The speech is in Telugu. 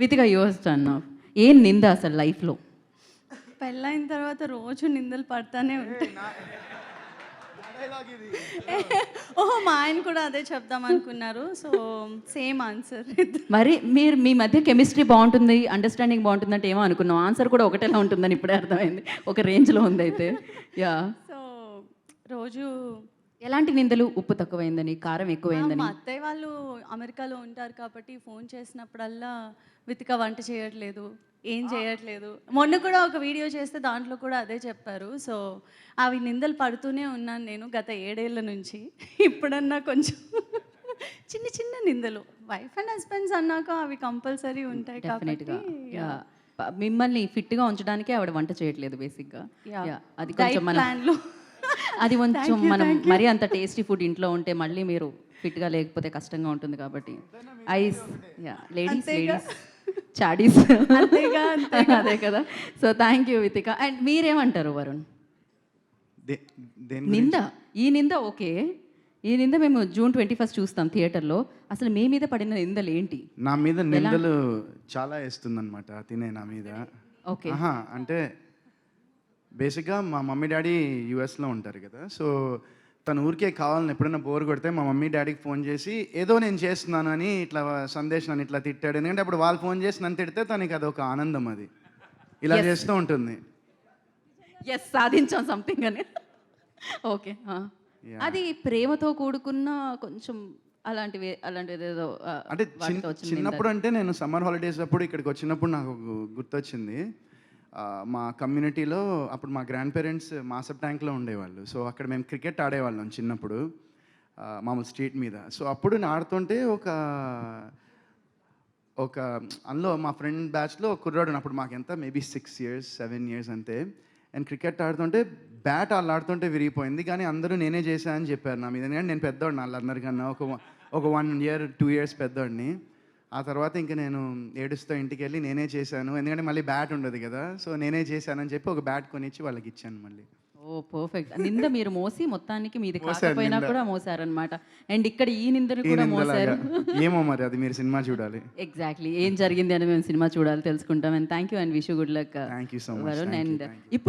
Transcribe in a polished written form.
వితిగా యువర్స్ టర్న్ ఆఫ్. ఏం నింద అసలు లైఫ్లో? పెళ్ళైన తర్వాత రోజు నిందలు పడతానే ఉంటాయి. ఓహో, మా ఆయన కూడా అదే చెప్దాం అనుకున్నారు. So same answer. మరి మీరు మీ మధ్య కెమిస్ట్రీ బాగుంటుంది, అండర్స్టాండింగ్ బాగుంటుందంటే ఏమో అనుకున్నాం. ఆన్సర్ కూడా ఒకటేలా ఉంటుందని ఇప్పుడే అర్థమైంది. ఒక రేంజ్లో ఉంది అయితే. యా. సో రోజు ఎలాంటి నిందలు? ఉప్పు తక్కువైందని, కారం ఎక్కువైందని? మా అత్తయ్య వాళ్ళు అమెరికాలో ఉంటారు కాబట్టి ఫోన్ చేసినప్పుడల్లా వితిక వంట చేయట్లేదు, ఏం చేయట్లేదు. మొన్న కూడా ఒక వీడియో చేస్తే దాంట్లో కూడా అదే చెప్పారు. సో అవి నిందలు పడుతూనే ఉన్నాను నేను గత 7 ఏళ్ళ నుంచి. ఇప్పుడన్నా కొంచెం చిన్న చిన్న నిందలు. వైఫ్ అండ్ హస్బెండ్స్ అన్నాక అవి కంపల్సరీ ఉంటాయి కాబట్టి. మిమ్మల్ని ఫిట్గా ఉంచడానికే ఆవిడ వంట చేయట్లేదు బేసిక్గా. అది కొంచెం ప్లాన్లో అది కొంచెం మనం మరీ అంత టేస్టీ ఫుడ్ ఇంట్లో ఉంటే మళ్ళీ మీరు ఫిట్గా లేకపోతే కష్టంగా ఉంటుంది కాబట్టి. ఐస్ లేడీస్ చాడీస్ అదే కదా. So thank you Vithika. And మీరేమంటారు వరుణ్? నింద, ఈ నింద ఓకే, ఈ నింద మేము June 21 చూస్తాం థియేటర్లో. అసలు మీ మీద పడిన నిందలు ఏంటి? నా మీద నిందలు చాలా వేస్తుందన్నమాట తినే నా మీద. ఓకే. అంటే బేసిక్గా మా మమ్మీ డాడీ యూఎస్లో ఉంటారు కదా. సో తను ఊరికే కావాలని ఎప్పుడైనా బోర్ కొడితే మా మమ్మీ డాడీకి ఫోన్ చేసి ఏదో నేను చేస్తున్నాను అని ఇట్లా సందేశ్ నన్ను ఇట్లా తిట్టాడు. ఎందుకంటే అప్పుడు వాళ్ళు ఫోన్ చేసి నన్ను తిడితే తనకి అదొక ఆనందం. అది ఇలా చేస్తూ ఉంటుంది. ఎస్, సాధించాం సంథింగ్ అని. ఓకే. అది ప్రేమతో కూడుకున్న కొంచెం అలాంటివి ఏదో అంటే చిన్నప్పుడు అంటే నేను సమ్మర్ హాలిడేస్ అప్పుడు ఇక్కడికి వచ్చినప్పుడు నాకు గుర్తొచ్చింది. మా కమ్యూనిటీలో అప్పుడు మా గ్రాండ్ పేరెంట్స్ మాసప్ ట్యాంక్లో ఉండేవాళ్ళు. సో అక్కడ మేము క్రికెట్ ఆడేవాళ్ళం చిన్నప్పుడు, మామూలు స్ట్రీట్ మీద. సో అప్పుడు నేను ఆడుతుంటే ఒక అందులో మా ఫ్రెండ్ బ్యాచ్లో ఒక కుర్రాడు, అప్పుడు మాకెంత మేబీ 6 years 7 years అంతే. అండ్ క్రికెట్ ఆడుతుంటే బ్యాట్ వాళ్ళు ఆడుతుంటే విరిగిపోయింది, కానీ అందరూ నేనే చేశానని చెప్పారు నా మీద. ఎందుకంటే నేను పెద్దవాడిని వాళ్ళందరికన్నా, ఒక 1 year 2 years పెద్దవాడిని. ఆ తర్వాత ఇంకా నేను ఏడుస్తూ ఇంటికి వెళ్ళి నేనే చేశాను, ఎందుకంటే మళ్ళీ బ్యాట్ ఉండదు కదా. సో నేనే చేశానని చెప్పి ఒక బ్యాట్ కొనిచ్చి వాళ్ళకి ఇచ్చాను మళ్ళీ. ఓ పర్ఫెక్ట్. నింద మీరు మోసి మొత్తానికి మీది కాకపోయినా కూడా మోసారనమాట. అండ్ ఇక్కడ ఈ నిందను కూడా మోసారు. ఏమో మరి అది మీరు సినిమా చూడాలి. ఎగ్జాక్ట్లీ ఏం జరిగింది అని మేము సినిమా చూడాలి, తెలుసుకుంటాం. And thank you and wish you good luck. Thank you so much. Varun. And ఇప్పుడు